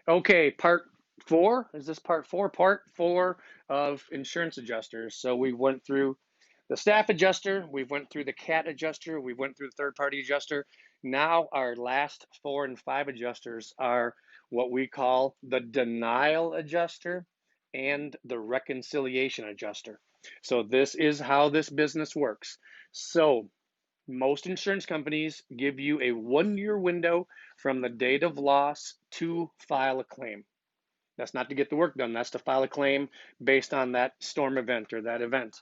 Okay, part four. Is this part four? Part four of insurance adjusters. So we went through the staff adjuster, we went through the cat adjuster, we went through the third party adjuster. Now our last 4 and 5 adjusters are what we call the denial adjuster and the reconciliation adjuster. So this is how this business works. So most insurance companies give you a 1 year window from the date of loss to file a claim. That's not to get the work done, that's to file a claim based on that storm event or that event.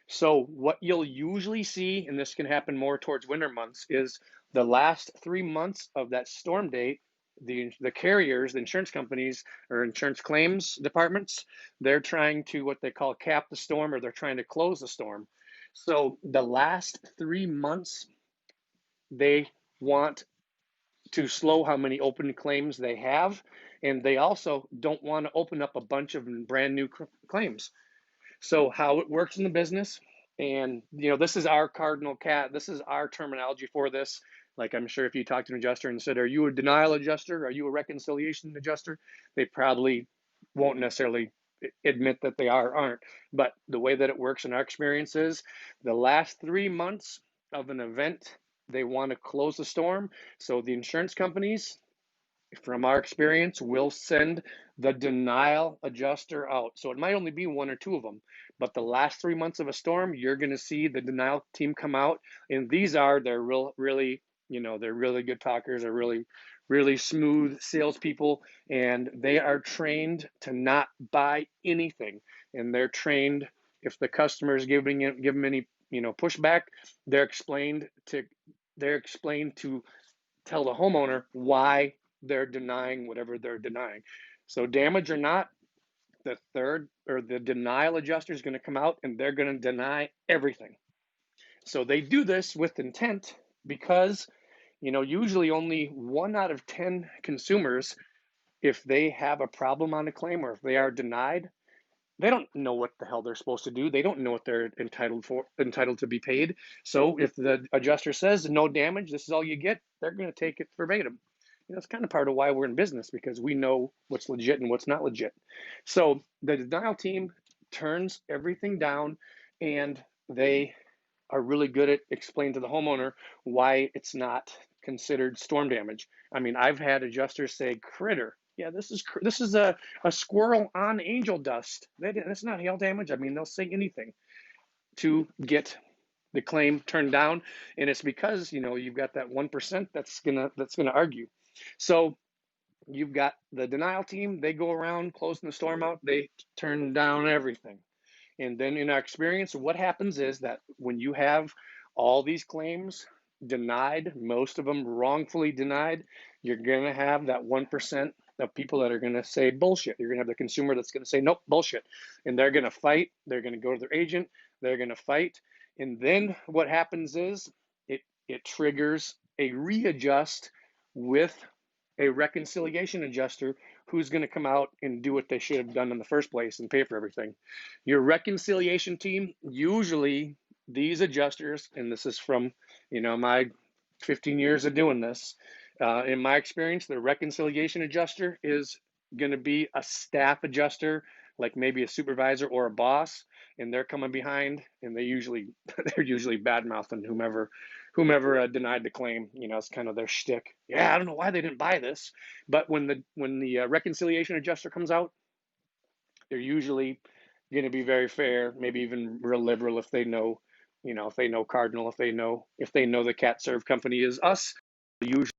So, what you'll usually see, and this can happen more towards winter months, is the last 3 months of that storm date. The carriers, the insurance companies or insurance claims departments, they're trying to what they call cap the storm, or they're trying to close the storm. So the last 3 months they want to slow how many open claims they have, and they also don't want to open up a bunch of brand new claims. So how it works in the business, and this is our cardinal cat, this is our terminology for this. Like, I'm sure if you talk to an adjuster and said, are you a denial adjuster, are you a reconciliation adjuster, they probably won't necessarily admit that they are or aren't. But the way that it works in our experience is the last 3 months of an event, they want to close the storm. So the insurance companies, from our experience, will send the denial adjuster out. So it might only be 1 or 2 of them, but the last 3 months of a storm, you're going to see the denial team come out, and they're really, they're really good talkers, they're really, really smooth salespeople, and they are trained to not buy anything, and they're trained if the customer is give them any pushback, they're explained to tell the homeowner why they're denying whatever they're denying. So damage or not, the third or the denial adjuster is going to come out and they're going to deny everything. So they do this with intent because, usually only 1 out of 10 consumers, if they have a problem on a claim or if they are denied, they don't know what the hell they're supposed to do. They don't know what they're entitled to be paid. So if the adjuster says no damage, this is all you get, they're going to take it verbatim. It's kind of part of why we're in business, because we know what's legit and what's not legit. So the denial team turns everything down, and they are really good at explaining to the homeowner why it's not considered storm damage. I mean, I've had adjusters say critter. Yeah, this is a squirrel on angel dust. That's not hail damage. I mean, they'll say anything to get the claim turned down, and it's because you've got that 1% that's gonna argue. So you've got the denial team. They go around closing the storm out. They turn down everything. And then in our experience, what happens is that when you have all these claims denied, most of them wrongfully denied, you're going to have that 1% of people that are going to say bullshit. You're going to have the consumer that's going to say, nope, bullshit. And they're going to fight. They're going to go to their agent. They're going to fight. And then what happens is it triggers a readjust with a reconciliation adjuster who's going to come out and do what they should have done in the first place and pay for everything. Your reconciliation team, usually these adjusters, and this is from my 15 years of doing this, in my experience, the reconciliation adjuster is going to be a staff adjuster, like maybe a supervisor or a boss, and they're coming behind, and they're usually bad mouthing whomever denied the claim. It's kind of their shtick. Yeah, I don't know why they didn't buy this, but when the reconciliation adjuster comes out, they're usually going to be very fair, maybe even real liberal if they know, if they know Cardinal, if they know the cat serve company is us. Usually